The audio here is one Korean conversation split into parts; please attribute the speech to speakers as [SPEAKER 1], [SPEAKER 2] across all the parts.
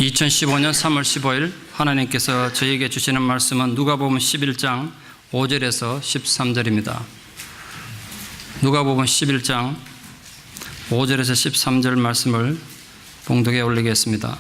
[SPEAKER 1] 2015년 3월 15일 하나님께서 저에게 주시는 말씀은 누가복음 11장 5절에서 13절입니다. 누가복음 11장 5절에서 13절 말씀을 봉독에 올리겠습니다.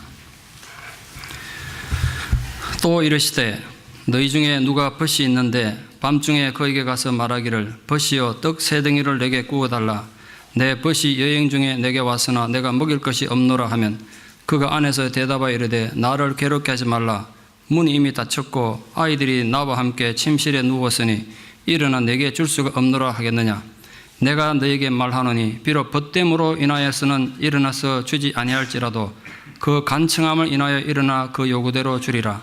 [SPEAKER 1] 또 이르시되 너희 중에 누가 벗이 있는데 밤중에 그에게 가서 말하기를 벗이여 떡 세 덩이를 내게 구워달라. 내 벗이 여행 중에 내게 왔으나 내가 먹일 것이 없노라 하면 그가 안에서 대답하여 이르되 나를 괴롭게 하지 말라. 문이 이미 닫혔고 아이들이 나와 함께 침실에 누웠으니 일어나 내게 줄 수가 없노라 하겠느냐. 내가 너에게 말하노니 비록 벗됨으로 인하여서는 일어나서 주지 아니할지라도 그 간청함을 인하여 일어나 그 요구대로 주리라.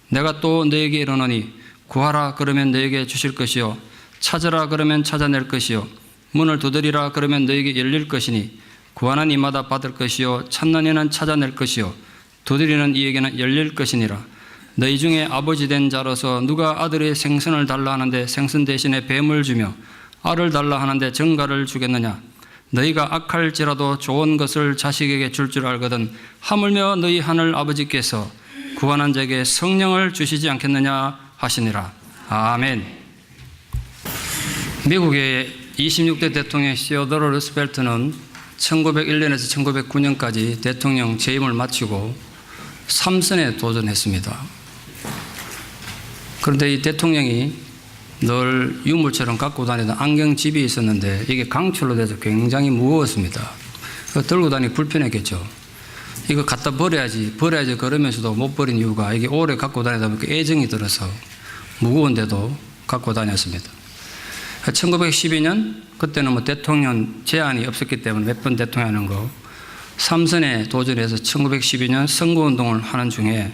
[SPEAKER 1] 내가 또 너에게 이르노니 구하라 그러면 너에게 주실 것이요 찾으라 그러면 찾아낼 것이요 문을 두드리라 그러면 너에게 열릴 것이니 구하는 이마다 받을 것이요 찾는 이는 찾아낼 것이요 두드리는 이에게는 열릴 것이니라. 너희 중에 아버지 된 자로서 누가 아들의 생선을 달라 하는데 생선 대신에 뱀을 주며 알을 달라 하는데 정갈을 주겠느냐. 너희가 악할지라도 좋은 것을 자식에게 줄 줄 알거든 하물며 너희 하늘 아버지께서 구하는 자에게 성령을 주시지 않겠느냐 하시니라. 아멘. 미국의 26대 대통령 시어도르 루스벨트는 1901년에서 1909년까지 대통령 재임을 마치고 3선에 도전했습니다. 그런데 이 대통령이 늘 유물처럼 갖고 다니던 안경집이 있었는데 이게 강철로 돼서 굉장히 무거웠습니다. 들고 다니기 불편했겠죠. 이거 갖다 버려야지 그러면서도 못 버린 이유가 이게 오래 갖고 다니다 보니까 애정이 들어서 무거운데도 갖고 다녔습니다. 1912년 그때는 뭐 대통령 제한이 없었기 때문에 몇 번 대통령 하는 거 3선에 도전해서 1912년 선거운동을 하는 중에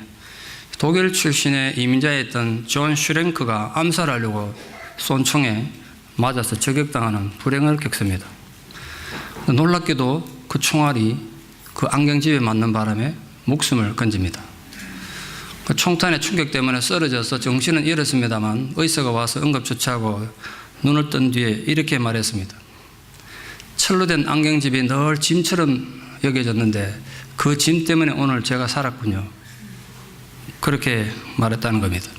[SPEAKER 1] 독일 출신의 이민자였던 존 슈랭크가 암살하려고 쏜 총에 맞아서 저격당하는 불행을 겪습니다. 놀랍게도 그 총알이 그 안경집에 맞는 바람에 목숨을 건집니다. 그 총탄의 충격 때문에 쓰러져서 정신은 잃었습니다만 의사가 와서 응급조치하고 눈을 뜬 뒤에 이렇게 말했습니다. 철로 된 안경집이 늘 짐처럼 여겨졌는데 그 짐 때문에 오늘 제가 살았군요. 그렇게 말했다는 겁니다.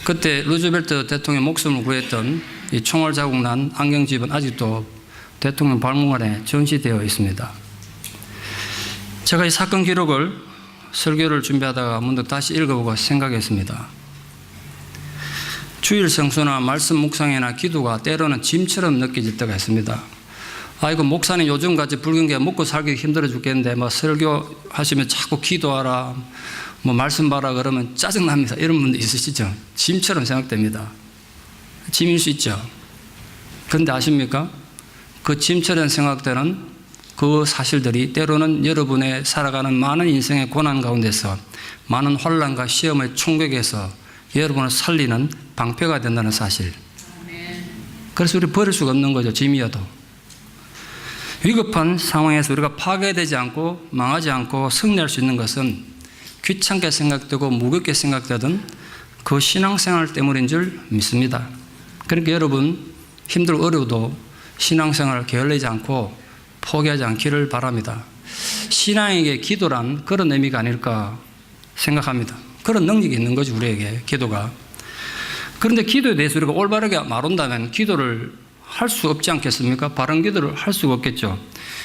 [SPEAKER 1] 그때 루즈벨트 대통령 목숨을 구했던 이 총알 자국 난 안경집은 아직도 대통령 박물관에 전시되어 있습니다. 제가 이 사건 기록을 설교를 준비하다가 문득 다시 읽어보고 생각했습니다. 주일 성수나 말씀 묵상이나 기도가 때로는 짐처럼 느껴질 때가 있습니다. 아이고 목사님 요즘같이 불경기가 먹고 살기 힘들어 죽겠는데 뭐 설교하시면 자꾸 기도하라 뭐 말씀 봐라 그러면 짜증납니다. 이런 분도 있으시죠? 짐처럼 생각됩니다. 짐일 수 있죠. 그런데 아십니까? 그 짐처럼 생각되는 그 사실들이 때로는 여러분의 살아가는 많은 인생의 고난 가운데서 많은 혼란과 시험의 총격에서 여러분을 살리는 방패가 된다는 사실. 그래서 우리 버릴 수가 없는 거죠. 짐이어도. 위급한 상황에서 우리가 파괴되지 않고 망하지 않고 승리할 수 있는 것은 귀찮게 생각되고 무겁게 생각되던 그 신앙생활 때문인 줄 믿습니다. 그러니까 여러분 힘들고 어려워도 신앙생활을 게을리지 않고 포기하지 않기를 바랍니다. 신앙에게 기도란 그런 의미가 아닐까 생각합니다. 그런 능력이 있는 거죠. 우리에게 기도가. 그런데 기도에 대해서 우리가 올바르게 말한다면 기도를 할 수 없지 않겠습니까? 바른 기도를 할 수가 없겠죠.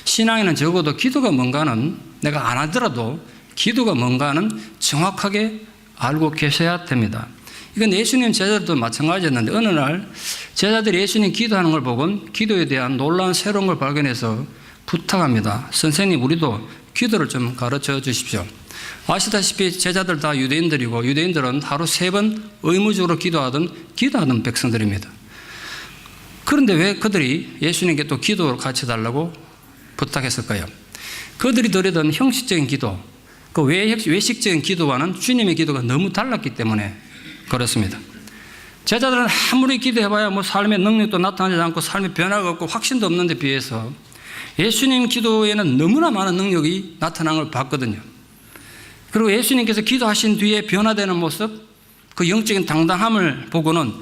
[SPEAKER 1] 신앙에는 적어도 기도가 뭔가는 내가 안 하더라도 기도가 뭔가는 정확하게 알고 계셔야 됩니다. 이건 예수님 제자들도 마찬가지였는데 어느 날 제자들이 예수님 기도하는 걸 보고 기도에 대한 놀라운 새로운 걸 발견해서 부탁합니다. 선생님 우리도 기도를 좀 가르쳐 주십시오. 아시다시피 제자들 다 유대인들이고 유대인들은 하루 3번 의무적으로 기도하던 백성들입니다. 그런데 왜 그들이 예수님께 또 기도를 가르쳐달라고 부탁했을까요? 그들이 드리던 형식적인 기도, 그 외식적인 기도와는 주님의 기도가 너무 달랐기 때문에 그렇습니다. 제자들은 아무리 기도해봐야 뭐 삶의 능력도 나타나지 않고 삶의 변화가 없고 확신도 없는 데 비해서 예수님 기도에는 너무나 많은 능력이 나타난 걸 봤거든요. 그리고 예수님께서 기도하신 뒤에 변화되는 모습, 그 영적인 당당함을 보고는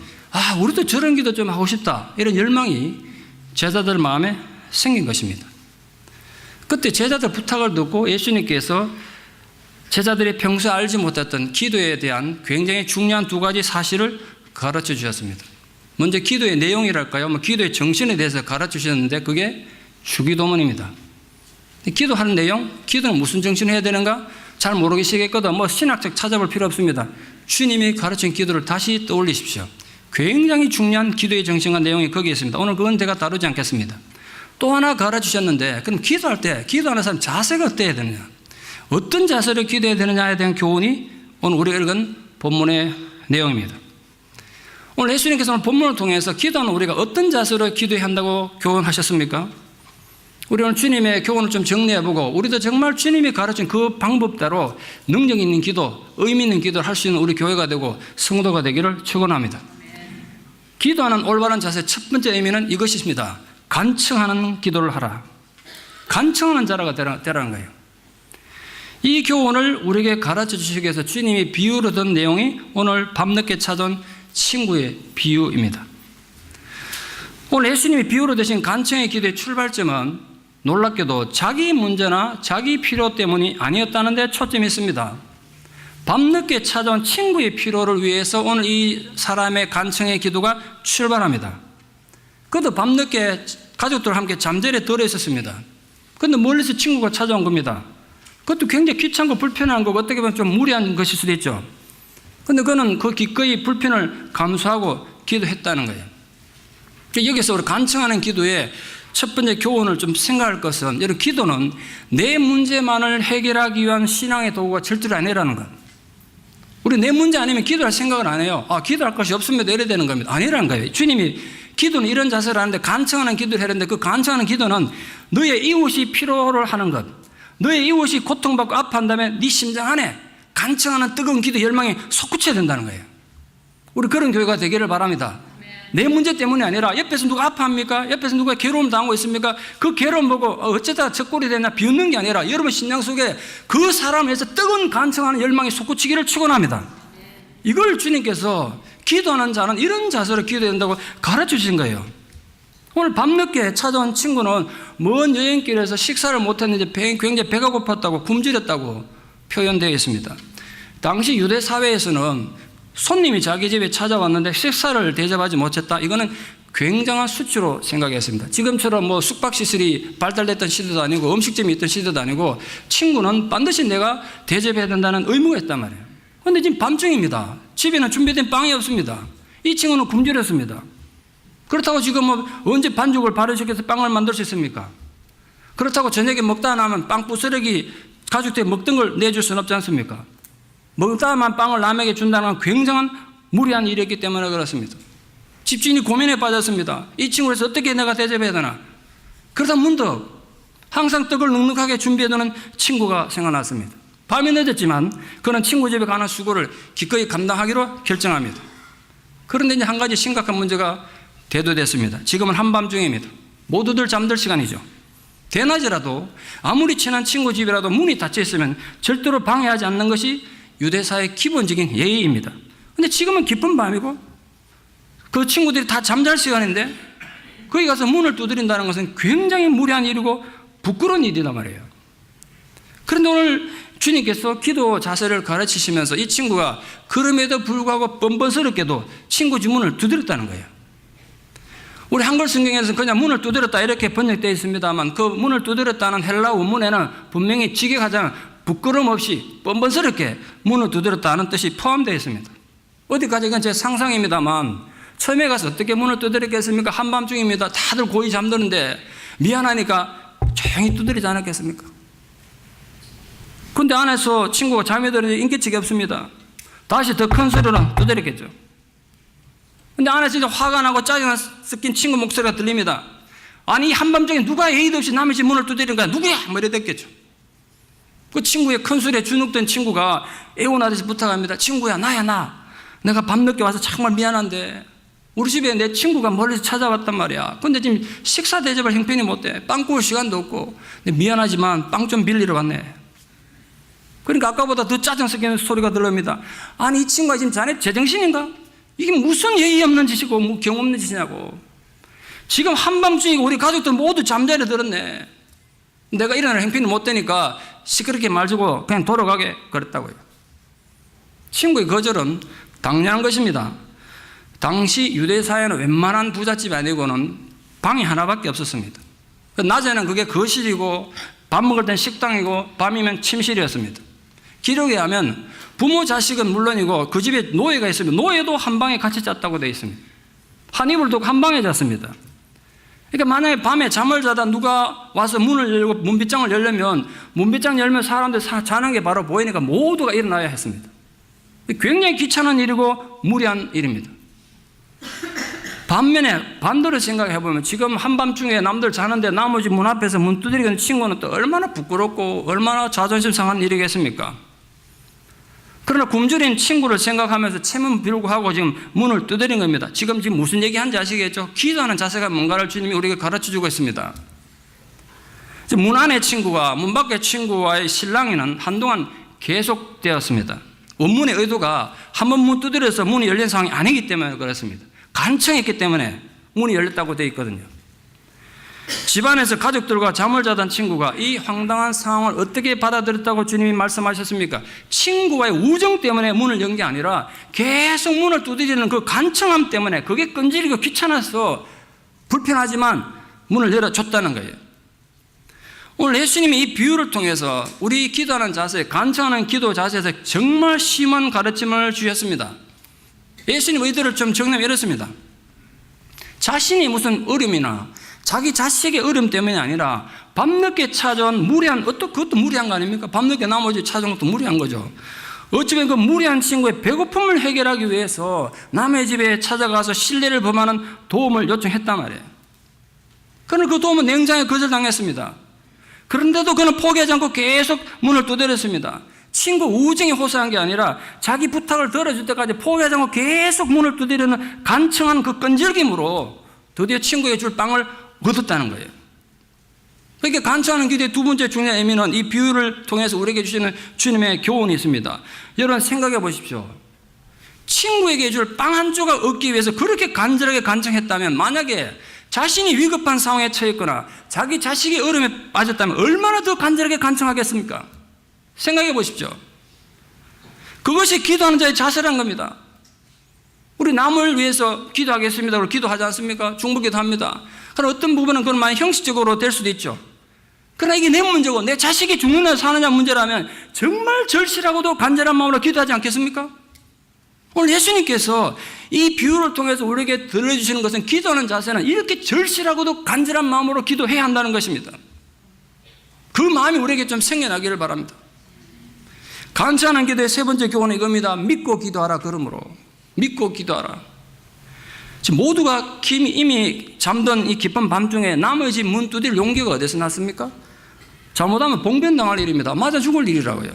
[SPEAKER 1] 우리도 저런 기도 좀 하고 싶다. 이런 열망이 제자들 마음에 생긴 것입니다. 그때 제자들 부탁을 듣고 예수님께서 제자들이 평소에 알지 못했던 기도에 대한 굉장히 중요한 두 가지 사실을 가르쳐 주셨습니다. 먼저 기도의 내용이랄까요? 기도의 정신에 대해서 가르쳐 주셨는데 그게 주기도문입니다. 기도하는 내용, 기도는 무슨 정신을 해야 되는가? 잘 모르시겠거든. 신학책 찾아볼 필요 없습니다. 주님이 가르친 기도를 다시 떠올리십시오. 굉장히 중요한 기도의 정신과 내용이 거기에 있습니다. 오늘 그건 제가 다루지 않겠습니다. 또 하나 가르치셨는데, 그럼 기도할 때, 기도하는 사람 자세가 어때야 되느냐? 어떤 자세로 기도해야 되느냐에 대한 교훈이 오늘 우리가 읽은 본문의 내용입니다. 오늘 예수님께서는 본문을 통해서 기도하는 우리가 어떤 자세로 기도해야 한다고 교훈하셨습니까? 우리 오늘 주님의 교훈을 좀 정리해보고 우리도 정말 주님이 가르친 그 방법대로 능력 있는 기도, 의미 있는 기도를 할 수 있는 우리 교회가 되고 성도가 되기를 축원합니다. 기도하는 올바른 자세 첫 번째 의미는 이것입니다. 간청하는 기도를 하라. 간청하는 자라가 되라는 거예요. 이 교훈을 우리에게 가르쳐 주시기 위해서 주님이 비유로 든 내용이 오늘 밤늦게 찾아온 친구의 비유입니다. 오늘 예수님이 비유로 드신 간청의 기도의 출발점은 놀랍게도 자기 문제나 자기 필요 때문이 아니었다는 데 초점이 있습니다. 밤늦게 찾아온 친구의 필요를 위해서 오늘 이 사람의 간청의 기도가 출발합니다. 그도 밤늦게 가족들과 함께 잠자리에 들어 있었습니다. 그런데 멀리서 친구가 찾아온 겁니다. 그것도 굉장히 귀찮고 불편한 거고 어떻게 보면 좀 무리한 것일 수도 있죠. 그런데 그는 그 기꺼이 불편을 감수하고 기도했다는 거예요. 여기서 우리 간청하는 기도의 첫 번째 교훈을 좀 생각할 것은, 여러분, 기도는 내 문제만을 해결하기 위한 신앙의 도구가 절대로 아니라는 것. 우리 내 문제 아니면 기도할 생각을 안 해요. 기도할 것이 없으면 이래야 되는 겁니다. 아니라는 거예요. 주님이 기도는 이런 자세를 하는데 간청하는 기도를 해야 되는데 그 간청하는 기도는 너의 이웃이 필요를 하는 것, 너의 이웃이 고통받고 아파한다면 네 심장 안에 간청하는 뜨거운 기도 열망이 솟구쳐야 된다는 거예요. 우리 그런 교회가 되기를 바랍니다. 내 문제 때문이 아니라 옆에서 누가 아파합니까? 옆에서 누가 괴로움 당하고 있습니까? 그 괴로움 보고 어쩌다 저 꼴이 됐나 비웃는 게 아니라 여러분 심장 속에 그 사람을 위해서 뜨거운 간청하는 열망이 솟구치기를 축원합니다. 이걸 주님께서 기도하는 자는 이런 자세로 기도해야 된다고 가르쳐 주신 거예요. 오늘 밤늦게 찾아온 친구는 먼 여행길에서 식사를 못했는지 굉장히 배가 고팠다고 굶주렸다고 표현되어 있습니다. 당시 유대 사회에서는 손님이 자기 집에 찾아왔는데 식사를 대접하지 못했다. 이거는 굉장한 수치로 생각했습니다. 지금처럼 숙박시설이 발달됐던 시대도 아니고 음식점이 있던 시대도 아니고 친구는 반드시 내가 대접해야 된다는 의무가 있단 말이에요. 그런데 지금 밤중입니다. 집에는 준비된 빵이 없습니다. 이 친구는 굶주렸습니다. 그렇다고 지금 언제 반죽을 발효시켜서 빵을 만들 수 있습니까? 그렇다고 저녁에 먹다 나면 빵 부스러기 가족들이 먹던 걸 내줄 수는 없지 않습니까? 먹다만 빵을 남에게 준다는 건 굉장한 무리한 일이었기 때문에 그렇습니다. 집주인이 고민에 빠졌습니다. 이 친구를 어떻게 내가 대접해야 되나? 그러다 문득 항상 떡을 눅눅하게 준비해두는 친구가 생각났습니다. 밤이 늦었지만 그는 친구 집에 가는 수고를 기꺼이 감당하기로 결정합니다. 그런데 이제 한 가지 심각한 문제가 대두됐습니다. 지금은 한밤중입니다. 모두들 잠들 시간이죠. 대낮이라도 아무리 친한 친구 집이라도 문이 닫혀 있으면 절대로 방해하지 않는 것이 유대사의 기본적인 예의입니다. 근데 지금은 깊은 밤이고 그 친구들이 다 잠잘 시간인데 거기 가서 문을 두드린다는 것은 굉장히 무리한 일이고 부끄러운 일이란 말이에요. 그런데 오늘 주님께서 기도 자세를 가르치시면서 이 친구가 그럼에도 불구하고 뻔뻔스럽게도 친구 집 문을 두드렸다는 거예요. 우리 한글 성경에서는 그냥 문을 두드렸다 이렇게 번역되어 있습니다만 그 문을 두드렸다는 헬라어 원문에는 분명히 직역하자면 부끄럼 없이 뻔뻔스럽게 문을 두드렸다는 뜻이 포함되어 있습니다. 어디까지 이건 제 상상입니다만 처음에 가서 어떻게 문을 두드렸겠습니까? 한밤중입니다. 다들 고이 잠드는데 미안하니까 조용히 두드리지 않았겠습니까? 그런데 안에서 친구가 잠이 들었는데 인기척이 없습니다. 다시 더 큰 소리로 두드렸겠죠. 근데 안에서 이제 화가 나고 짜증이 섞인 친구 목소리가 들립니다. 아니 한밤중에 누가 예의도 없이 남의 집 문을 두드리는 거야? 누구야? 뭐 이랬겠죠. 그 친구의 큰 소리에 주눅든 친구가 애원하듯이 부탁합니다. 친구야, 나야 나. 내가 밤늦게 와서 정말 미안한데 우리 집에 내 친구가 멀리서 찾아왔단 말이야. 근데 지금 식사 대접을 형편이 못돼. 빵 구울 시간도 없고. 근데 미안하지만 빵 좀 빌리러 왔네. 그러니까 아까보다 더 짜증 섞이는 소리가 들립니다. 아니 이 친구가 지금 자네 제정신인가? 이게 무슨 예의 없는 짓이고 뭐 경 없는 짓이냐고. 지금 한밤중이고 우리 가족들 모두 잠자리에 들었네. 내가 일어날 행편이 못 되니까 시끄럽게 말주고 그냥 돌아가게 그랬다고요. 친구의 거절은 당연한 것입니다. 당시 유대사회는 웬만한 부잣집 아니고는 방이 하나밖에 없었습니다. 낮에는 그게 거실이고 밥 먹을 땐 식당이고 밤이면 침실이었습니다. 기록에 하면 부모 자식은 물론이고 그 집에 노예가 있으면 노예도 한 방에 같이 잤다고 되어 있습니다. 한 이불 두고 한 방에 잤습니다. 그러니까 만약에 밤에 잠을 자다 누가 와서 문을 열고 문빗장을 열려면 문빗장 열면 사람들 자는 게 바로 보이니까 모두가 일어나야 했습니다. 굉장히 귀찮은 일이고 무리한 일입니다. 반면에 반대로 생각해 보면 지금 한밤중에 남들 자는데 나머지 문 앞에서 문 두드리는 친구는 또 얼마나 부끄럽고 얼마나 자존심 상한 일이겠습니까? 그러나 굶주린 친구를 생각하면서 채문 빌고 하고 지금 문을 두드린 겁니다. 지금 무슨 얘기하는지 아시겠죠? 기도하는 자세가 뭔가를 주님이 우리에게 가르쳐주고 있습니다. 문 안의 친구가 문 밖의 친구와의 실랑이는 한동안 계속되었습니다. 원문의 의도가 한번 문 두드려서 문이 열린 상황이 아니기 때문에 그렇습니다. 간청했기 때문에 문이 열렸다고 되어 있거든요. 집안에서 가족들과 잠을 자던 친구가 이 황당한 상황을 어떻게 받아들였다고 주님이 말씀하셨습니까? 친구와의 우정 때문에 문을 연 게 아니라 계속 문을 두드리는 그 간청함 때문에 그게 끈질기고 귀찮아서 불편하지만 문을 열어줬다는 거예요. 오늘 예수님이 이 비유를 통해서 우리 기도하는 자세, 간청하는 기도 자세에서 정말 심한 가르침을 주셨습니다. 예수님 의도를 좀 정리하면 이렇습니다. 자신이 무슨 어려움이나 자기 자식의 어려움 때문이 아니라 밤늦게 찾아온 무리한, 그것도 무리한 거 아닙니까? 밤늦게 나머지 찾아온 것도 무리한 거죠. 어쩌면 그 무리한 친구의 배고픔을 해결하기 위해서 남의 집에 찾아가서 신뢰를 범하는 도움을 요청했단 말이에요. 그러나 그 도움은 냉정하게 거절당했습니다. 그런데도 그는 포기하지 않고 계속 문을 두드렸습니다. 친구 우정이 호소한 게 아니라 자기 부탁을 들어줄 때까지 포기하지 않고 계속 문을 두드리는 간청한 그 끈질김으로 드디어 친구에게 줄 빵을 얻었다는 거예요. 그러니까 간청하는 기도의 두 번째 중요한 의미는 이 비유를 통해서 우리에게 주시는 주님의 교훈이 있습니다. 여러분 생각해 보십시오. 친구에게 줄 빵 한 조각 얻기 위해서 그렇게 간절하게 간청했다면 만약에 자신이 위급한 상황에 처했거나 자기 자식이 어려움에 빠졌다면 얼마나 더 간절하게 간청하겠습니까? 생각해 보십시오. 그것이 기도하는 자의 자세란 겁니다. 우리 남을 위해서 기도하겠습니다. 그리고 기도하지 않습니까? 중보기도 합니다. 그러나 어떤 부분은 그건 많이 형식적으로 될 수도 있죠. 그러나 이게 내 문제고 내 자식이 죽느냐 사느냐 문제라면 정말 절실하고도 간절한 마음으로 기도하지 않겠습니까? 오늘 예수님께서 이 비유를 통해서 우리에게 들려주시는 것은 기도하는 자세는 이렇게 절실하고도 간절한 마음으로 기도해야 한다는 것입니다. 그 마음이 우리에게 좀 생겨나기를 바랍니다. 간절한 기도의 세 번째 교훈은 이겁니다. 믿고 기도하라. 그러므로 믿고 기도하라. 지금 모두가 이미 잠든 이 깊은 밤중에 남의 집 문 두드릴 용기가 어디서 났습니까? 잘못하면 봉변당할 일입니다. 맞아 죽을 일이라고요.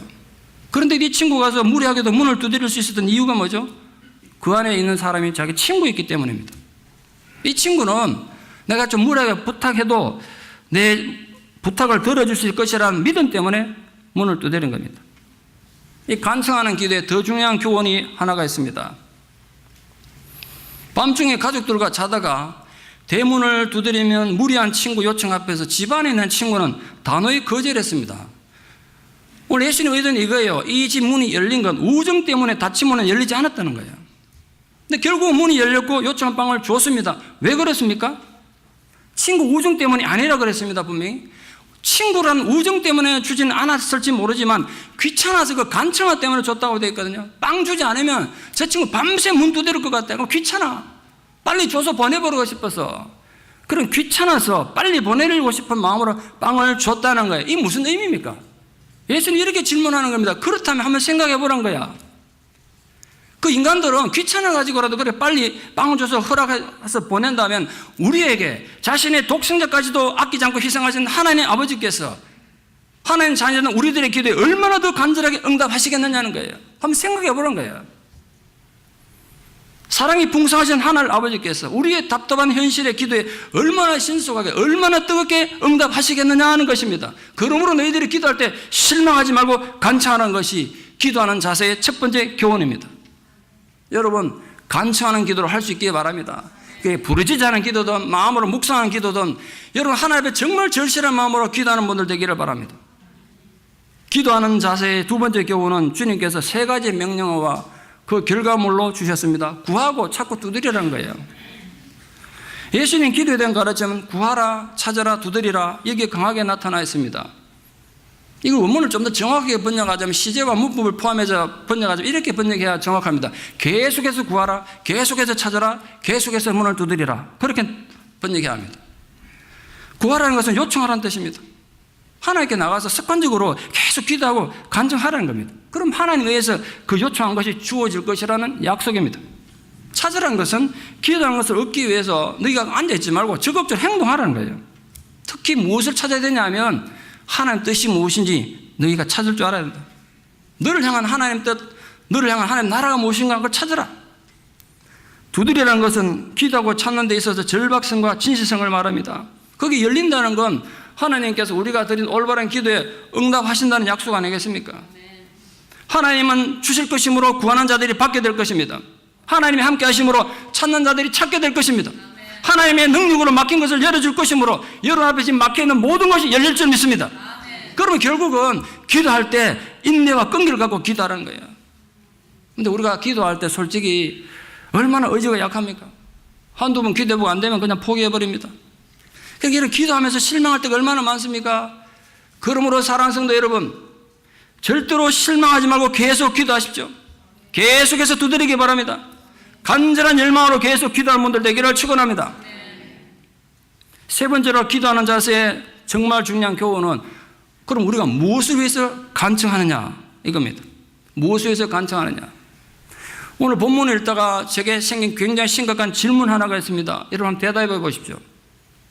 [SPEAKER 1] 그런데 이 친구가 가서 무리하게도 문을 두드릴 수 있었던 이유가 뭐죠? 그 안에 있는 사람이 자기 친구였기 때문입니다. 이 친구는 내가 좀 무리하게 부탁해도 내 부탁을 들어줄 수 있을 것이라는 믿음 때문에 문을 두드린 겁니다. 이 간청하는 기도에 더 중요한 교훈이 하나가 있습니다. 밤중에 가족들과 자다가 대문을 두드리면 무리한 친구 요청 앞에서 집안에 있는 친구는 단호히 거절했습니다. 오늘 예수님의 의도는 이거예요. 이 집 문이 열린 건 우정 때문에 닫힌 문은 열리지 않았다는 거예요. 근데 결국 문이 열렸고 요청한 빵을 주었습니다. 왜 그렇습니까? 친구 우정 때문이 아니라 그랬습니다. 분명히 친구란 우정 때문에 주지는 않았을지 모르지만 귀찮아서 그 간청화 때문에 줬다고 되어 있거든요. 빵 주지 않으면 저 친구 밤새 문 두드릴 것 같다. 그럼 귀찮아. 빨리 줘서 보내버리고 싶어서 그런 귀찮아서 빨리 보내려고 싶은 마음으로 빵을 줬다는 거예요. 이게 무슨 의미입니까? 예수는 이렇게 질문하는 겁니다. 그렇다면 한번 생각해 보란 거야. 그 인간들은 귀찮아가지고라도 그래 빨리 빵을 줘서 허락해서 보낸다면 우리에게 자신의 독생자까지도 아끼지 않고 희생하신 하나님의 아버지께서 하나님 자녀는 우리들의 기도에 얼마나 더 간절하게 응답하시겠느냐는 거예요. 한번 생각해 보란 거예요. 사랑이 풍성하신 하나님 아버지께서 우리의 답답한 현실의 기도에 얼마나 신속하게 얼마나 뜨겁게 응답하시겠느냐 하는 것입니다. 그러므로 너희들이 기도할 때 실망하지 말고 간청하는 것이 기도하는 자세의 첫 번째 교훈입니다. 여러분 간청하는 기도를 할 수 있기를 바랍니다. 그게 부르짖지 않은 기도든 마음으로 묵상하는 기도든 여러분 하나님 앞에 정말 절실한 마음으로 기도하는 분들 되기를 바랍니다. 기도하는 자세의 두 번째 교훈은 주님께서 세 가지 명령어와 그 결과물로 주셨습니다. 구하고 찾고 두드리라는 거예요. 예수님 기도에 대한 가르침은 구하라, 찾아라, 두드리라 여기에 강하게 나타나 있습니다. 이걸 원문을 좀 더 정확하게 번역하자면 시제와 문법을 포함해서 번역하자면 이렇게 번역해야 정확합니다. 계속해서 구하라, 계속해서 찾아라, 계속해서 문을 두드리라. 그렇게 번역해야 합니다. 구하라는 것은 요청하라는 뜻입니다. 하나님께 나가서 습관적으로 계속 기도하고 간증하라는 겁니다. 그럼 하나님에 의해서 그 요청한 것이 주어질 것이라는 약속입니다. 찾으라는 것은 기도하는 것을 얻기 위해서 너희가 앉아있지 말고 적극적으로 행동하라는 거예요. 특히 무엇을 찾아야 되냐 하면 하나님 뜻이 무엇인지 너희가 찾을 줄 알아야 된다. 너를 향한 하나님 뜻, 너를 향한 하나님 나라가 무엇인가 그걸 찾으라. 두드리라는 것은 기도하고 찾는 데 있어서 절박성과 진실성을 말합니다. 거기 열린다는 건 하나님께서 우리가 드린 올바른 기도에 응답하신다는 약속 아니겠습니까? 하나님은 주실 것이므로 구하는 자들이 받게 될 것입니다. 하나님이 함께 하심으로 찾는 자들이 찾게 될 것입니다. 하나님의 능력으로 막힌 것을 열어줄 것이므로 여러분 앞에 지금 막혀있는 모든 것이 열릴 줄 믿습니다. 그러면 결국은 기도할 때 인내와 끈기를 갖고 기도하라는 거예요. 근데 우리가 기도할 때 솔직히 얼마나 의지가 약합니까? 한두 번 기도해보고 안 되면 그냥 포기해버립니다. 그러니까 이런 기도하면서 실망할 때가 얼마나 많습니까? 그러므로 사랑하는 성도 여러분, 절대로 실망하지 말고 계속 기도하십시오. 계속해서 두드리기 바랍니다. 간절한 열망으로 계속 기도하는 분들 되기를 축원합니다. 세 번째로 기도하는 자세의 정말 중요한 교훈은 그럼 우리가 무엇을 위해서 간청하느냐 이겁니다. 무엇을 위해서 간청하느냐. 오늘 본문을 읽다가 제게 생긴 굉장히 심각한 질문 하나가 있습니다. 여러분 한번 대답해 보십시오.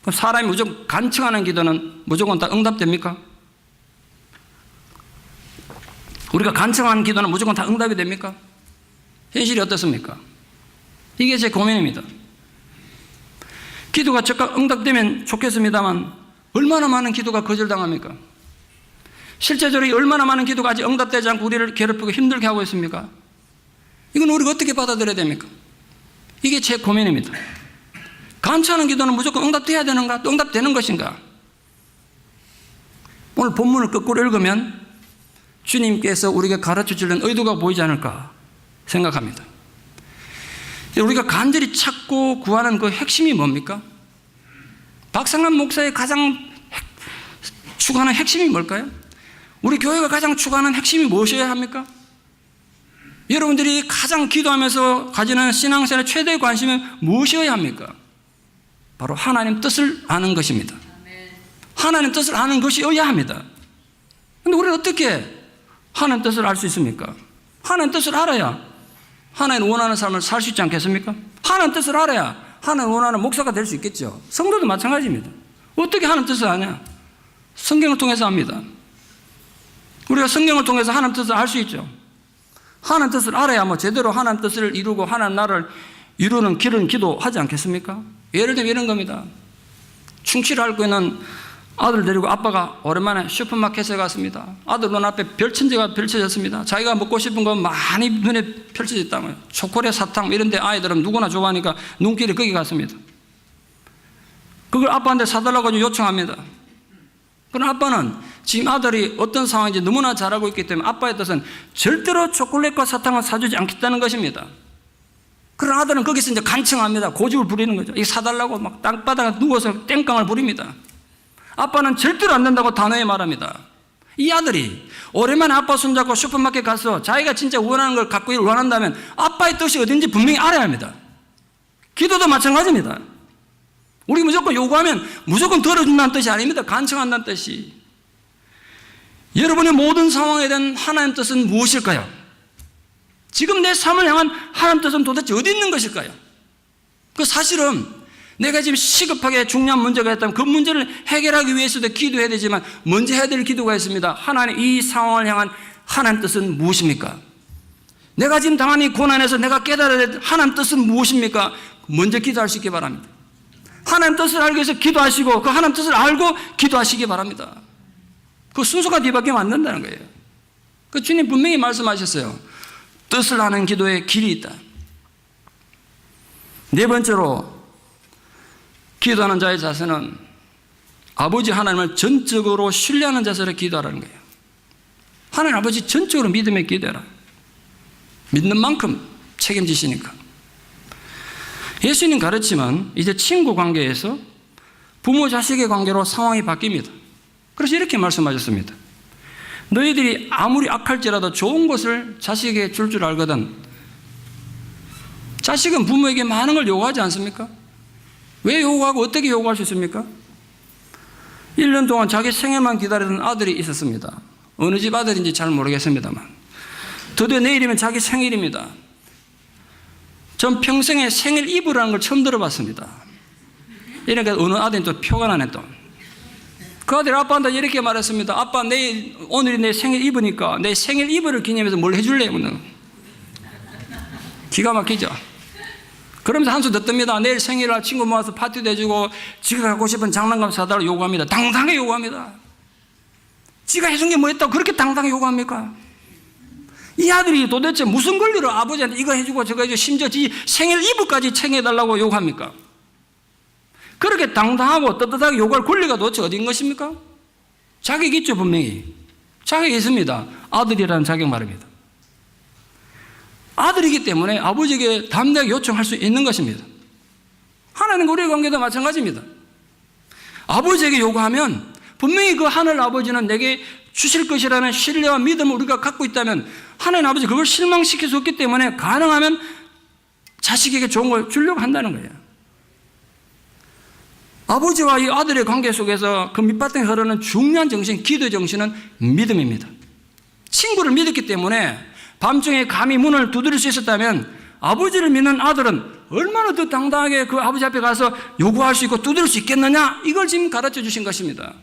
[SPEAKER 1] 그럼 사람이 무조건 간청하는 기도는 무조건 다 응답됩니까? 우리가 간청하는 기도는 무조건 다 응답이 됩니까? 현실이 어떻습니까? 이게 제 고민입니다. 기도가 즉각 응답되면 좋겠습니다만 얼마나 많은 기도가 거절당합니까? 실제적으로 얼마나 많은 기도가 아직 응답되지 않고 우리를 괴롭히고 힘들게 하고 있습니까? 이건 우리가 어떻게 받아들여야 됩니까? 이게 제 고민입니다. 간청하는 기도는 무조건 응답돼야 되는가? 또 응답되는 것인가? 오늘 본문을 거꾸로 읽으면 주님께서 우리에게 가르쳐 주려는 의도가 보이지 않을까 생각합니다. 우리가 간절히 찾고 구하는 그 핵심이 뭡니까? 박상남 목사의 가장 추구하는 핵심이 뭘까요? 우리 교회가 가장 추구하는 핵심이 무엇이어야 합니까? 여러분들이 가장 기도하면서 가지는 신앙생활의 최대의 관심은 무엇이어야 합니까? 바로 하나님 뜻을 아는 것입니다. 하나님 뜻을 아는 것이어야 합니다. 그런데 우리는 어떻게 하나님 뜻을 알 수 있습니까? 하나님 뜻을 알아야 하나님 원하는 삶을 살 수 있지 않겠습니까? 하나님 뜻을 알아야 하나님 원하는 목사가 될 수 있겠죠. 성도도 마찬가지입니다. 어떻게 하나님 뜻을 아냐? 성경을 통해서 압니다. 우리가 성경을 통해서 하나님 뜻을 알 수 있죠. 하나님 뜻을 알아야 뭐 제대로 하나님 뜻을 이루고 하나님 나라를 이루는 길은 기도하지 않겠습니까? 예를 들면 이런 겁니다. 충치를 앓고 있는 아들 데리고 아빠가 오랜만에 슈퍼마켓에 갔습니다. 아들 눈앞에 별천지가 펼쳐졌습니다. 자기가 먹고 싶은 거 많이 눈에 펼쳐졌다고요. 초콜릿, 사탕 이런 데 아이들은 누구나 좋아하니까 눈길이 거기 갔습니다. 그걸 아빠한테 사달라고 요청합니다. 그럼 아빠는 지금 아들이 어떤 상황인지 너무나 잘 알고 있기 때문에 아빠의 뜻은 절대로 초콜릿과 사탕을 사주지 않겠다는 것입니다. 그런 아들은 거기서 이제 간청합니다. 고집을 부리는 거죠. 이거 사달라고 막 땅바닥에 누워서 땡깡을 부립니다. 아빠는 절대로 안 된다고 단호히 말합니다. 이 아들이 오랜만에 아빠 손잡고 슈퍼마켓 가서 자기가 진짜 원하는 걸 갖고 원한다면 아빠의 뜻이 어딘지 분명히 알아야 합니다. 기도도 마찬가지입니다. 우리 무조건 요구하면 무조건 들어준다는 뜻이 아닙니다. 간청한다는 뜻이. 여러분의 모든 상황에 대한 하나님 뜻은 무엇일까요? 지금 내 삶을 향한 하나님 뜻은 도대체 어디 있는 것일까요? 그 사실은 내가 지금 시급하게 중요한 문제가 있다면 그 문제를 해결하기 위해서도 기도해야 되지만 먼저 해야 될 기도가 있습니다. 하나님, 이 상황을 향한 하나님 뜻은 무엇입니까? 내가 지금 당한 이 고난에서 내가 깨달아야 될 하나님 뜻은 무엇입니까? 먼저 기도할 수 있기 바랍니다. 하나님 뜻을 알기 위해서 기도하시고 그 하나님 뜻을 알고 기도하시기 바랍니다. 그 순서가 뒤바뀌면 안 된다는 거예요. 그 주님 분명히 말씀하셨어요. 뜻을 아는 기도에 길이 있다. 네 번째로 기도하는 자의 자세는 아버지 하나님을 전적으로 신뢰하는 자세로 기도하라는 거예요. 하나님 아버지 전적으로 믿음에 기도해라. 믿는 만큼 책임지시니까. 예수님 가르침은 이제 친구 관계에서 부모 자식의 관계로 상황이 바뀝니다. 그래서 이렇게 말씀하셨습니다. 너희들이 아무리 악할지라도 좋은 것을 자식에게 줄 알거든. 자식은 부모에게 많은 걸 요구하지 않습니까? 왜 요구하고 어떻게 요구할 수 있습니까? 1년 동안 자기 생일만 기다리던 아들이 있었습니다. 어느 집 아들인지 잘 모르겠습니다만 드디어 내일이면 자기 생일입니다. 전 평생에 생일 이브라는 걸 처음 들어봤습니다. 이러니까 어느 아들이 또 표가 나네 또. 그 아들이 아빠한테 이렇게 말했습니다. 아빠, 오늘이 내 생일 이브니까 내 생일 이브를 기념해서 뭘 해줄래? 기가 막히죠. 그러면서 한수 더 뜹니다. 내일 생일날 친구 모아서 파티도 해주고 지가 갖고 싶은 장난감 사달라고 요구합니다. 당당하게 요구합니다. 지가 해준 게 뭐 했다고 그렇게 당당하게 요구합니까? 이 아들이 도대체 무슨 권리로 아버지한테 이거 해주고 저거 해주고 심지어 지 생일 이브까지 챙겨달라고 요구합니까? 그렇게 당당하고 떳떳하게 요구할 권리가 도대체 어디인 것입니까? 자격이 있죠, 분명히. 자격이 있습니다. 아들이라는 자격 말입니다. 아들이기 때문에 아버지에게 담대하게 요청할 수 있는 것입니다. 하나님과 우리의 관계도 마찬가지입니다. 아버지에게 요구하면 분명히 그 하늘 아버지는 내게 주실 것이라는 신뢰와 믿음을 우리가 갖고 있다면 하나님 아버지 그걸 실망시킬 수 없기 때문에 가능하면 자식에게 좋은 걸 주려고 한다는 거예요. 아버지와 이 아들의 관계 속에서 그 밑바탕에 흐르는 중요한 정신, 기도 정신은 믿음입니다. 친구를 믿었기 때문에 밤중에 감히 문을 두드릴 수 있었다면 아버지를 믿는 아들은 얼마나 더 당당하게 그 아버지 앞에 가서 요구할 수 있고 두드릴 수 있겠느냐, 이걸 지금 가르쳐 주신 것입니다.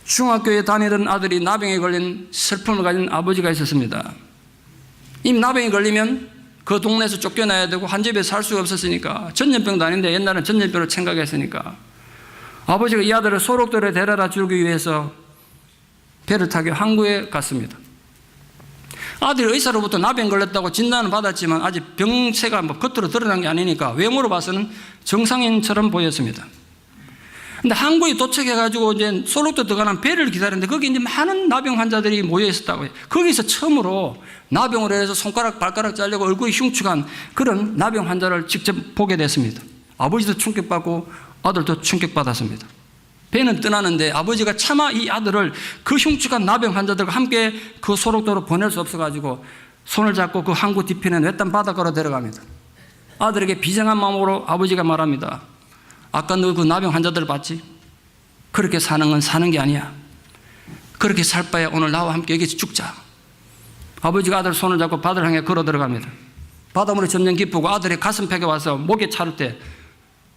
[SPEAKER 1] 중학교에 다니던 아들이 나병에 걸린 슬픔을 가진 아버지가 있었습니다. 이 나병에 걸리면 그 동네에서 쫓겨나야 되고 한 집에 살 수가 없었으니까, 전염병도 아닌데 옛날엔 전염병으로 생각했으니까 아버지가 이 아들을 소록돌에 데려다 주기 위해서 배를 타고 항구에 갔습니다. 아들이 의사로부터 나병 걸렸다고 진단을 받았지만 아직 병세가 겉으로 드러난 게 아니니까 외모로 봐서는 정상인처럼 보였습니다. 근데 항구에 도착해가지고 이제 소록도 들어가는 배를 기다렸는데 거기 이제 많은 나병 환자들이 모여 있었다고 해요. 거기서 처음으로 나병으로 해서 손가락, 발가락 잘리고 얼굴이 흉측한 그런 나병 환자를 직접 보게 됐습니다. 아버지도 충격받고 아들도 충격받았습니다. 배는 떠나는데 아버지가 차마 이 아들을 그 흉측한 나병 환자들과 함께 그 소록도로 보낼 수 없어가지고 손을 잡고 그 항구 뒤편에 외딴 바닷가로 데려갑니다. 아들에게 비장한 마음으로 아버지가 말합니다. 아까 너 그 나병 환자들 봤지? 그렇게 사는 건 사는 게 아니야. 그렇게 살 바에 오늘 나와 함께 여기서 죽자. 아버지가 아들 손을 잡고 바다를 향해 걸어 들어갑니다. 바닷물이 점점 깊고 아들의 가슴팍에 와서 목에 차를 때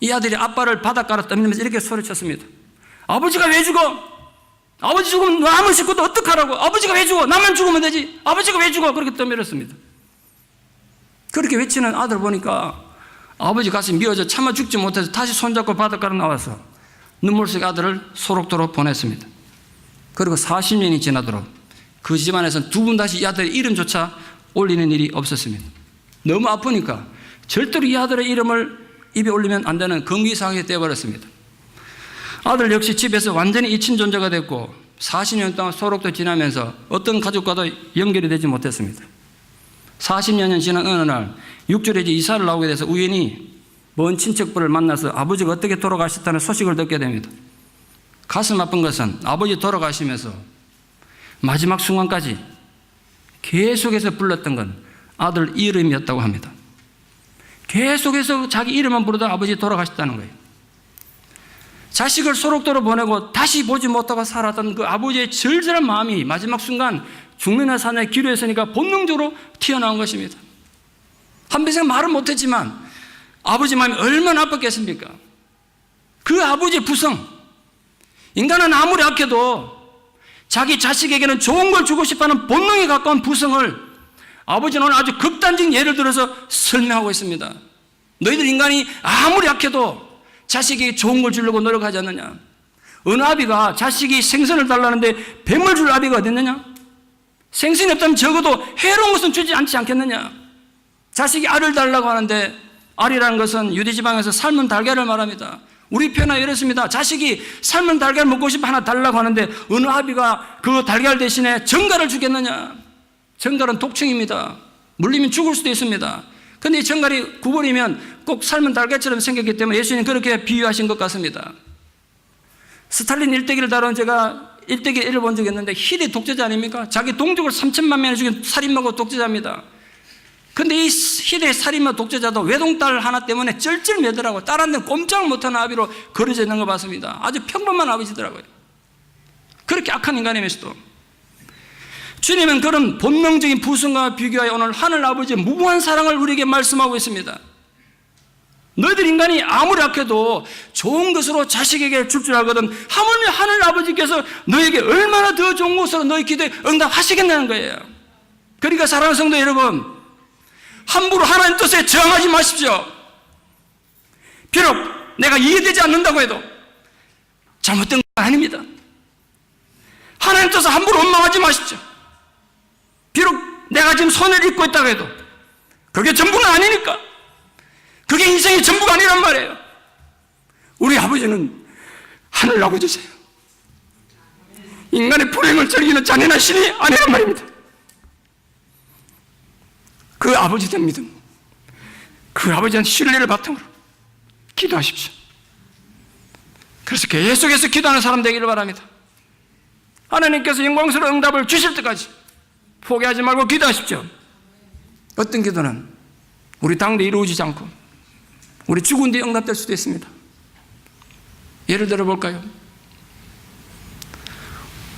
[SPEAKER 1] 이 아들이 아빠를 바닷가로 떠밀면서 이렇게 소리쳤습니다. 아버지가 왜 죽어? 아버지 죽으면 남을 식구도 어떡하라고? 아버지가 왜 죽어? 나만 죽으면 되지. 아버지가 왜 죽어? 그렇게 떠밀었습니다. 그렇게 외치는 아들 보니까 아버지 가슴이 미어져 차마 죽지 못해서 다시 손잡고 바닷가로 나와서 눈물 속에 아들을 소록도로 보냈습니다. 그리고 40년이 지나도록 그 집안에서는 두 분 다시 이 아들의 이름조차 올리는 일이 없었습니다. 너무 아프니까 절대로 이 아들의 이름을 입에 올리면 안 되는 금기사항이 되어버렸습니다. 아들 역시 집에서 완전히 잊힌 존재가 됐고 40년 동안 소록도 지나면서 어떤 가족과도 연결이 되지 못했습니다. 40년이 지난 어느 날 6월에 이사를 나오게 돼서 우연히 먼 친척분을 만나서 아버지가 어떻게 돌아가셨다는 소식을 듣게 됩니다. 가슴 아픈 것은 아버지 돌아가시면서 마지막 순간까지 계속해서 불렀던 건 아들 이름이었다고 합니다. 계속해서 자기 이름만 부르다 아버지 돌아가셨다는 거예요. 자식을 소록도로 보내고 다시 보지 못하고 살았던 그 아버지의 절절한 마음이 마지막 순간 죽느냐 사느냐의 기로에 서니까 본능적으로 튀어나온 것입니다. 한평생 말은 못했지만 아버지 마음이 얼마나 아팠겠습니까? 그 아버지의 부성, 인간은 아무리 악해도 자기 자식에게는 좋은 걸 주고 싶어하는 본능에 가까운 부성을 아버지는 오늘 아주 극단적인 예를 들어서 설명하고 있습니다. 너희들 인간이 아무리 악해도 자식에게 좋은 걸 주려고 노력하지 않느냐? 어느 아비가 자식이 생선을 달라는데 뱀을 줄 아비가 어디 있느냐? 생선이 없다면 적어도 해로운 것은 주지 않지 않겠느냐? 자식이 알을 달라고 하는데 알이라는 것은 유대지방에서 삶은 달걀을 말합니다. 우리 표현은 이렇습니다. 자식이 삶은 달걀 먹고 싶어 하나 달라고 하는데 어느 아비가 그 달걀 대신에 정갈을 주겠느냐? 정갈은 독충입니다. 물리면 죽을 수도 있습니다. 그런데 이 정갈이 구버리면 꼭 삶은 달걀처럼 생겼기 때문에 예수님 그렇게 비유하신 것 같습니다. 스탈린 일대기를 다룬 제가 일대기 1을 본 적이 있는데 히데 독재자 아닙니까? 자기 동족을 3천만 명을 죽인 살인마고 독재자입니다. 근데 이 히데 살인마 독재자도 외동딸 하나 때문에 쩔쩔매더라고요. 딸한테는 꼼짝 못하는 아비로 거려져 있는 거 봤습니다. 아주 평범한 아버지더라고요. 그렇게 악한 인간이면서도. 주님은 그런 본능적인 부승과 비교하여 오늘 하늘 아버지의 무고한 사랑을 우리에게 말씀하고 있습니다. 너희들 인간이 아무리 악해도 좋은 것으로 자식에게 줄 줄 알거든 하물며 하늘 아버지께서 너에게 얼마나 더 좋은 것으로 너희 기도에 응답하시겠냐는 거예요. 그러니까 사랑하는 성도 여러분, 함부로 하나님 뜻에 저항하지 마십시오. 비록 내가 이해되지 않는다고 해도 잘못된 건 아닙니다. 하나님 뜻을 함부로 원망하지 마십시오. 비록 내가 지금 손해를 입고 있다고 해도 그게 전부는 아니니까. 그게 인생의 전부가 아니란 말이에요. 우리 아버지는 하늘 아버지세요. 인간의 불행을 즐기는 잔인한 신이 아니란 말입니다. 그 아버지에 대한 믿음, 그 아버지에 대한 신뢰를 바탕으로 기도하십시오. 그래서 계속해서 기도하는 사람 되기를 바랍니다. 하나님께서 영광스러운 응답을 주실 때까지 포기하지 말고 기도하십시오. 어떤 기도는 우리 당대 이루어지지 않고 우리 죽은 뒤에 응답될 수도 있습니다. 예를 들어 볼까요?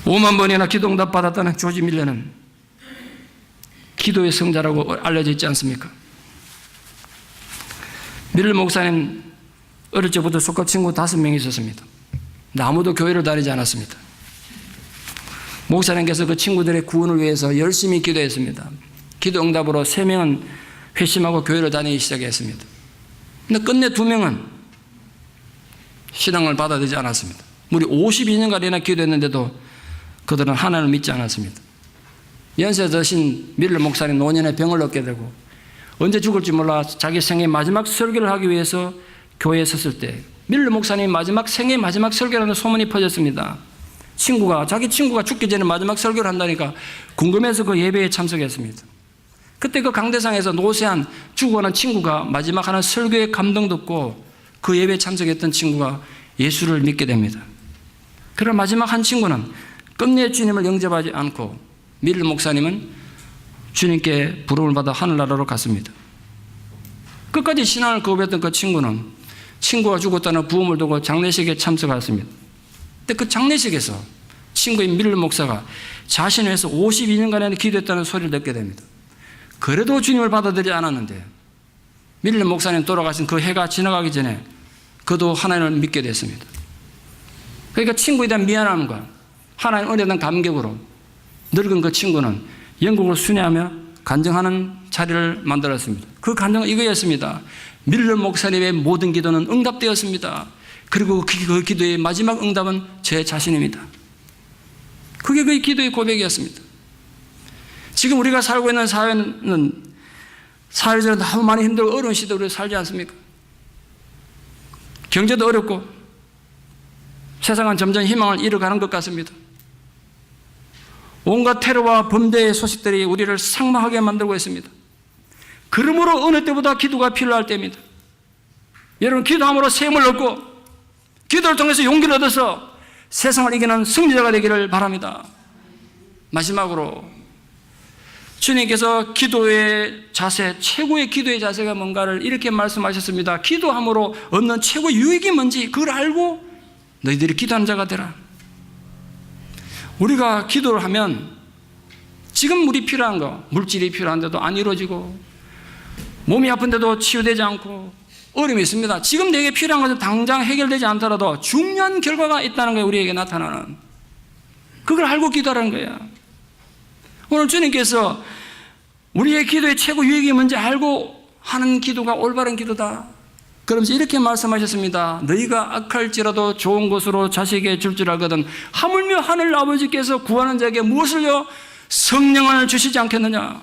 [SPEAKER 1] 5만 번이나 기도 응답 받았다는 조지 밀러는 기도의 성자라고 알려져 있지 않습니까? 밀러 목사님 어릴 적부터 속한 친구 5명이 있었습니다. 근데 아무도 교회를 다니지 않았습니다. 목사님께서 그 친구들의 구원을 위해서 열심히 기도했습니다. 기도 응답으로 3명은 회심하고 교회를 다니기 시작했습니다. 근데 끝내 2명은 신앙을 받아들이지 않았습니다. 무려 52년간이나 기도했는데도 그들은 하나님을 믿지 않았습니다. 연세 드신 밀러 목사님 노년에 병을 얻게 되고 언제 죽을지 몰라 자기 생애 마지막 설교를 하기 위해서 교회에 섰을 때 밀러 목사님 생애 마지막 설교라는 소문이 퍼졌습니다. 자기 친구가 죽기 전에 마지막 설교를 한다니까 궁금해서 그 예배에 참석했습니다. 그때 그 강대상에서 노쇠한 죽어가는 친구가 마지막 하는 설교에 감동 듣고 그 예배에 참석했던 친구가 예수를 믿게 됩니다. 그러나 마지막 한 친구는 끝내 주님을 영접하지 않고 밀러 목사님은 주님께 부름을 받아 하늘나라로 갔습니다. 끝까지 신앙을 거부했던 그 친구는 친구가 죽었다는 부음을 두고 장례식에 참석했습니다. 근데 그 장례식에서 친구인 밀러 목사가 자신을 위해서 52년간이나 기도했다는 소리를 듣게 됩니다. 그래도 주님을 받아들이지 않았는데 밀러 목사님 돌아가신 그 해가 지나가기 전에 그도 하나님을 믿게 됐습니다. 그러니까 친구에 대한 미안함과 하나님 은혜에 대한 감격으로 늙은 그 친구는 영국을 순회하며 간증하는 자리를 만들었습니다. 그 간증은 이거였습니다. 밀러 목사님의 모든 기도는 응답되었습니다. 그리고 그 기도의 마지막 응답은 제 자신입니다. 그게 그 기도의 고백이었습니다. 지금 우리가 살고 있는 사회는 사회적으로 너무 많이 힘들고 어려운 시대에 우리가 살지 않습니까? 경제도 어렵고 세상은 점점 희망을 잃어가는 것 같습니다. 온갖 테러와 범죄의 소식들이 우리를 삭막하게 만들고 있습니다. 그러므로 어느 때보다 기도가 필요할 때입니다. 여러분, 기도함으로 셈을 얻고 기도를 통해서 용기를 얻어서 세상을 이기는 승리자가 되기를 바랍니다. 마지막으로 주님께서 기도의 자세, 최고의 기도의 자세가 뭔가를 이렇게 말씀하셨습니다. 기도함으로 얻는 최고의 유익이 뭔지 그걸 알고 너희들이 기도하는 자가 되라. 우리가 기도를 하면 지금 우리 필요한 거, 물질이 필요한데도 안 이루어지고 몸이 아픈데도 치유되지 않고 어려움이 있습니다. 지금 내게 필요한 것은 당장 해결되지 않더라도 중요한 결과가 있다는 거예요. 우리에게 나타나는. 그걸 알고 기도하라는 거예요. 오늘 주님께서 우리의 기도의 최고 유익이 뭔지 알고 하는 기도가 올바른 기도다. 그러면서 이렇게 말씀하셨습니다. 너희가 악할지라도 좋은 것으로 자식에게 줄 줄 알거든 하물며 하늘 아버지께서 구하는 자에게 무엇을요? 성령을 주시지 않겠느냐.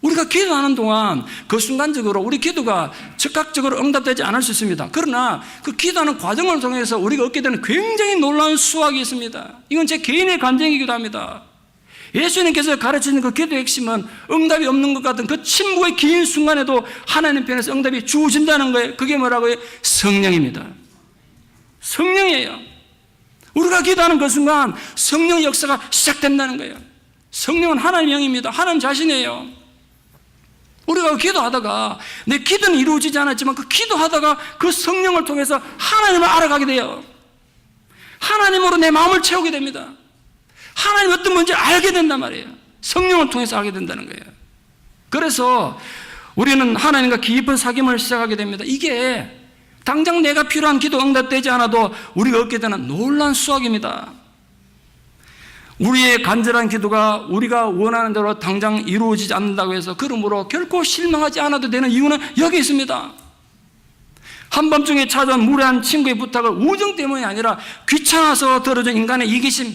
[SPEAKER 1] 우리가 기도하는 동안 그 순간적으로 우리 기도가 즉각적으로 응답되지 않을 수 있습니다. 그러나 그 기도하는 과정을 통해서 우리가 얻게 되는 굉장히 놀라운 수확이 있습니다. 이건 제 개인의 간증이기도 합니다. 예수님께서 가르치는 그 기도의 핵심은 응답이 없는 것 같은 그 침묵의 긴 순간에도 하나님 편에서 응답이 주어진다는 거예요. 그게 뭐라고요? 성령입니다. 성령이에요. 우리가 기도하는 그 순간 성령의 역사가 시작된다는 거예요. 성령은 하나님의 영입니다. 하나님 자신이에요. 우리가 기도하다가 내 기도는 이루어지지 않았지만 그 기도하다가 그 성령을 통해서 하나님을 알아가게 돼요. 하나님으로 내 마음을 채우게 됩니다. 하나님 어떤 뭔지 알게 된단 말이에요. 성령을 통해서 알게 된다는 거예요. 그래서 우리는 하나님과 깊은 사귐을 시작하게 됩니다. 이게 당장 내가 필요한 기도 응답되지 않아도 우리가 얻게 되는 놀라운 수확입니다. 우리의 간절한 기도가 우리가 원하는 대로 당장 이루어지지 않는다고 해서 그러므로 결코 실망하지 않아도 되는 이유는 여기 있습니다. 한밤중에 찾아온 무례한 친구의 부탁을 우정 때문이 아니라 귀찮아서 들어준 인간의 이기심,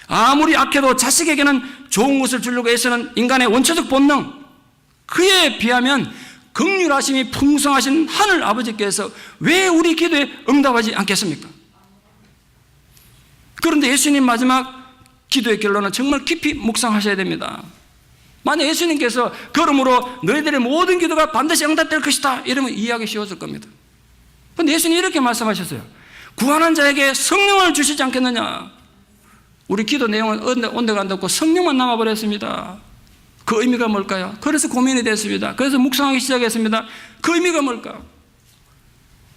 [SPEAKER 1] 아무리 악해도 자식에게는 좋은 것을 주려고 애쓰는 인간의 원초적 본능, 그에 비하면 긍휼하심이 풍성하신 하늘 아버지께서 왜 우리 기도에 응답하지 않겠습니까? 그런데 예수님 마지막 기도의 결론은 정말 깊이 묵상하셔야 됩니다. 만약 예수님께서 그러므로 너희들의 모든 기도가 반드시 응답될 것이다 이러면 이해하기 쉬웠을 겁니다. 그런데 예수님이 이렇게 말씀하셨어요. 구하는 자에게 성령을 주시지 않겠느냐. 우리 기도 내용은 온데가 안 닿고 성령만 남아버렸습니다. 그 의미가 뭘까요? 그래서 고민이 됐습니다. 그래서 묵상하기 시작했습니다. 그 의미가 뭘까?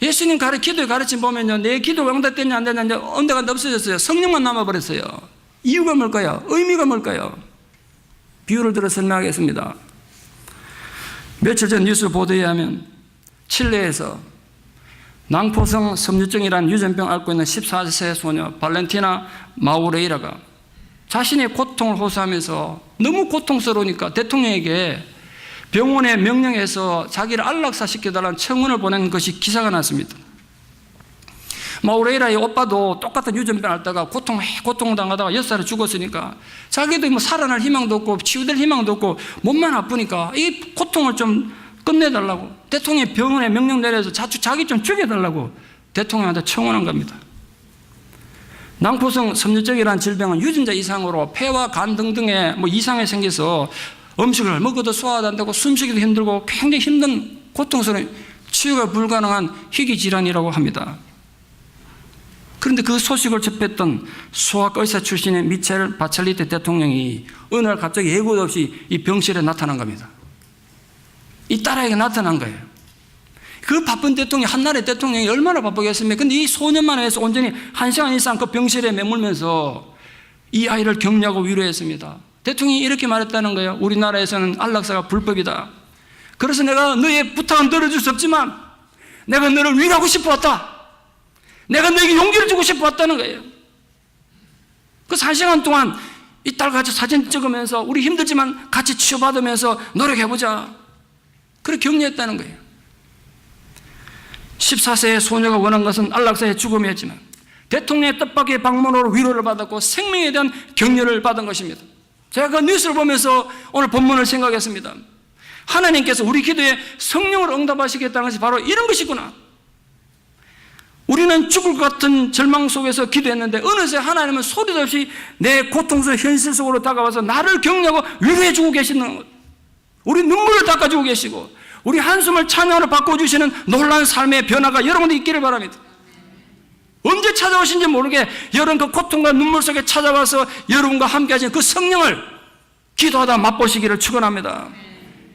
[SPEAKER 1] 예수님 기도의 가르침 보면요, 내 기도가 응답됐냐 안 됐냐 온데가 없어졌어요. 성령만 남아버렸어요. 이유가 뭘까요? 의미가 뭘까요? 비유를 들어 설명하겠습니다. 며칠 전 뉴스 보도에 의하면 칠레에서 낭포성 섬유증이라는 유전병을 앓고 있는 14세 소녀 발렌티나 마우레이라가 자신의 고통을 호소하면서 너무 고통스러우니까 대통령에게 병원에 명령해서 자기를 안락사시켜달라는 청원을 보낸 것이 기사가 났습니다. 마우레이라의 오빠도 똑같은 유전병을 앓다가 고통을 당하다가 6살에 죽었으니까 자기도 뭐 살아날 희망도 없고 치유될 희망도 없고 몸만 아프니까 이 고통을 좀 끝내달라고 대통령이 병원에 명령 내려서 자기 좀 죽여달라고 대통령한테 청원한 겁니다. 낭포성 섬유증이라는 질병은 유전자 이상으로 폐와 간 등등의 이상이 생겨서 음식을 먹어도 소화도 안 되고 숨쉬기도 힘들고 굉장히 힘든 고통스러운 치유가 불가능한 희귀 질환이라고 합니다. 그런데 그 소식을 접했던 소아과 의사 출신의 미첼 바첼리테 대통령이 어느 날 갑자기 예고도 없이 이 병실에 나타난 겁니다. 이 딸에게 나타난 거예요. 그 바쁜 대통령이, 한나라의 대통령이 얼마나 바쁘겠습니까? 근데 이 소년만 해서 온전히 1시간 이상 그 병실에 머물면서 이 아이를 격려하고 위로했습니다. 대통령이 이렇게 말했다는 거예요. 우리나라에서는 안락사가 불법이다. 그래서 내가 너의 부탁은 들어줄 수 없지만 내가 너를 위로하고 싶어 왔다. 내가 너에게 용기를 주고 싶어 왔다는 거예요. 그래서 1시간 동안 이 딸 같이 사진 찍으면서 우리 힘들지만 같이 치유받으면서 노력해보자. 그렇게 격려했다는 거예요. 14세의 소녀가 원한 것은 안락사의 죽음이었지만 대통령의 뜻밖의 방문으로 위로를 받았고 생명에 대한 격려를 받은 것입니다. 제가 그 뉴스를 보면서 오늘 본문을 생각했습니다. 하나님께서 우리 기도에 성령으로 응답하시겠다는 것이 바로 이런 것이구나. 우리는 죽을 것 같은 절망 속에서 기도했는데 어느새 하나님은 소리도 없이 내 고통스러운 현실 속으로 다가와서 나를 격려하고 위로해 주고 계시는 것. 우리 눈물을 닦아주고 계시고 우리 한숨을 찬양으로 바꿔주시는 놀라운 삶의 변화가 여러분도 있기를 바랍니다. 언제 찾아오신지 모르게 여러분 그 고통과 눈물 속에 찾아와서 여러분과 함께 하신 그 성령을 기도하다 맛보시기를 축원합니다.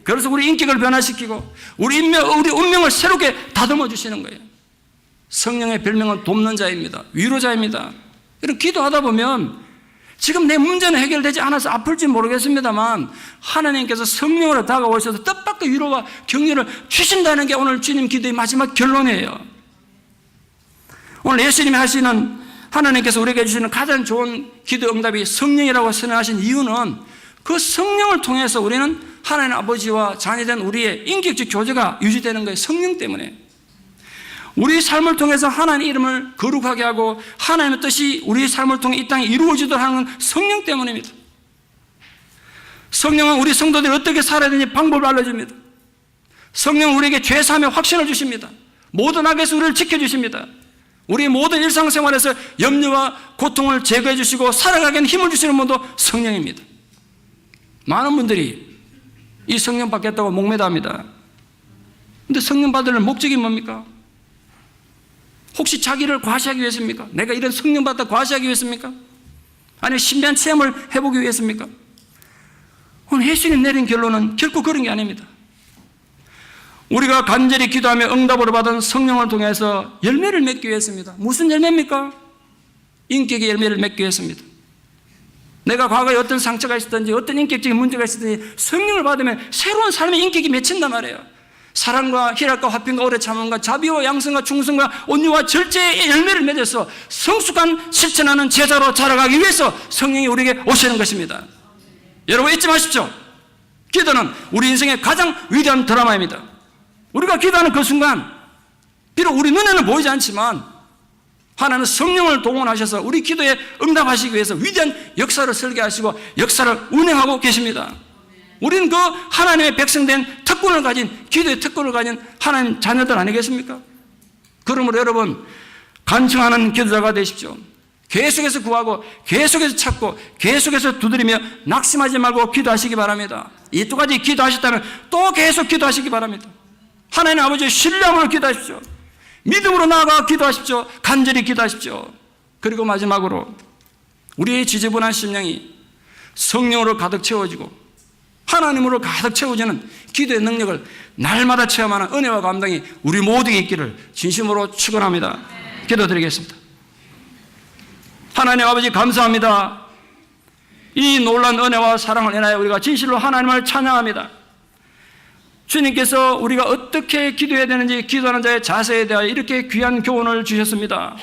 [SPEAKER 1] 그래서 우리 인격을 변화시키고 우리 운명을 새롭게 다듬어 주시는 거예요. 성령의 별명은 돕는 자입니다. 위로자입니다. 이렇게 기도하다 보면 지금 내 문제는 해결되지 않아서 아플지 모르겠습니다만 하나님께서 성령으로 다가오셔서 뜻밖의 위로와 격려를 주신다는 게 오늘 주님 기도의 마지막 결론이에요. 오늘 예수님이 하시는 하나님께서 우리에게 주시는 가장 좋은 기도 응답이 성령이라고 선언하신 이유는 그 성령을 통해서 우리는 하나님 아버지와 자녀된 우리의 인격적 교제가 유지되는 거예요. 성령 때문에. 우리 삶을 통해서 하나님의 이름을 거룩하게 하고 하나님의 뜻이 우리 삶을 통해 이 땅에 이루어지도록 하는 성령 때문입니다. 성령은 우리 성도들이 어떻게 살아야 되는지 방법을 알려줍니다. 성령은 우리에게 죄사함의 확신을 주십니다. 모든 악에서 우리를 지켜주십니다. 우리 모든 일상생활에서 염려와 고통을 제거해 주시고 살아가기에는 힘을 주시는 분도 성령입니다. 많은 분들이 이 성령 받겠다고 목매답니다. 그런데 성령 받을 목적이 뭡니까? 혹시 자기를 과시하기 위해서입니까? 내가 이런 성령 받다 과시하기 위해서입니까? 아니면 신비한 체험을 해보기 위해서입니까? 오늘 예수님 내린 결론은 결코 그런 게 아닙니다. 우리가 간절히 기도하며 응답으로 받은 성령을 통해서 열매를 맺기 위해서입니다. 무슨 열매입니까? 인격의 열매를 맺기 위해서입니다. 내가 과거에 어떤 상처가 있었든지 어떤 인격적인 문제가 있었든지 성령을 받으면 새로운 삶의 인격이 맺힌단 말이에요. 사랑과 희락과 화평과 오래 참음과 자비와 양성과 충성과 온유와 절제의 열매를 맺어서 성숙한 실천하는 제자로 자라가기 위해서 성령이 우리에게 오시는 것입니다. 여러분 잊지 마십시오. 기도는 우리 인생의 가장 위대한 드라마입니다. 우리가 기도하는 그 순간 비록 우리 눈에는 보이지 않지만 하나님은 성령을 동원하셔서 우리 기도에 응답하시기 위해서 위대한 역사를 설계하시고 역사를 운행하고 계십니다. 우리는 그 하나님의 백성된 특권을 가진, 기도의 특권을 가진 하나님 자녀들 아니겠습니까? 그러므로 여러분 간청하는 기도자가 되십시오. 계속해서 구하고 계속해서 찾고 계속해서 두드리며 낙심하지 말고 기도하시기 바랍니다. 이 두 가지 기도하셨다면 또 계속 기도하시기 바랍니다. 하나님 아버지의 신뢰함으로 기도하십시오. 믿음으로 나아가 기도하십시오. 간절히 기도하십시오. 그리고 마지막으로 우리의 지저분한 심령이 성령으로 가득 채워지고 하나님으로 가득 채워지는 기도의 능력을 날마다 체험하는 은혜와 감동이 우리 모두에게 있기를 진심으로 축원합니다. 기도드리겠습니다. 하나님 아버지 감사합니다. 이 놀라운 은혜와 사랑을 인하여 우리가 진실로 하나님을 찬양합니다. 주님께서 우리가 어떻게 기도해야 되는지 기도하는 자의 자세에 대하여 이렇게 귀한 교훈을 주셨습니다.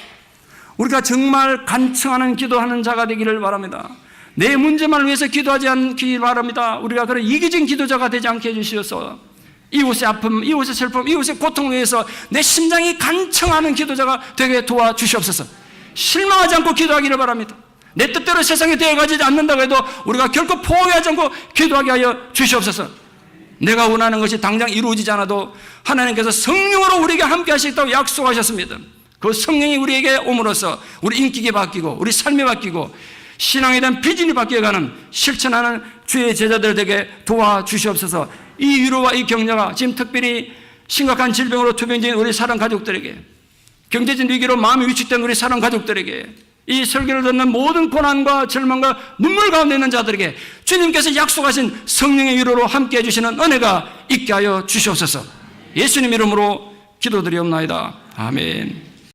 [SPEAKER 1] 우리가 정말 간청하는 기도하는 자가 되기를 바랍니다. 내 문제만 위해서 기도하지 않기 바랍니다. 우리가 그런 이기적인 기도자가 되지 않게 해주시어서 이웃의 아픔, 이웃의 슬픔, 이웃의 고통을 위해서 내 심장이 간청하는 기도자가 되게 도와주시옵소서. 실망하지 않고 기도하기를 바랍니다. 내 뜻대로 세상에 되어가지 않는다고 해도 우리가 결코 포기하지 않고 기도하게 하여 주시옵소서. 내가 원하는 것이 당장 이루어지지 않아도 하나님께서 성령으로 우리에게 함께 하시겠다고 약속하셨습니다. 그 성령이 우리에게 옴으로써 우리 인격이 바뀌고 우리 삶이 바뀌고 신앙에 대한 비전이 바뀌어가는 실천하는 주의 제자들 되게 도와주시옵소서. 이 위로와 이 격려가 지금 특별히 심각한 질병으로 투병된 우리 사랑 가족들에게, 경제적 위기로 마음이 위축된 우리 사랑 가족들에게, 이 설교를 듣는 모든 고난과 절망과 눈물 가운데 있는 자들에게 주님께서 약속하신 성령의 위로로 함께 해주시는 은혜가 있게 하여 주시옵소서. 예수님 이름으로 기도드리옵나이다. 아멘.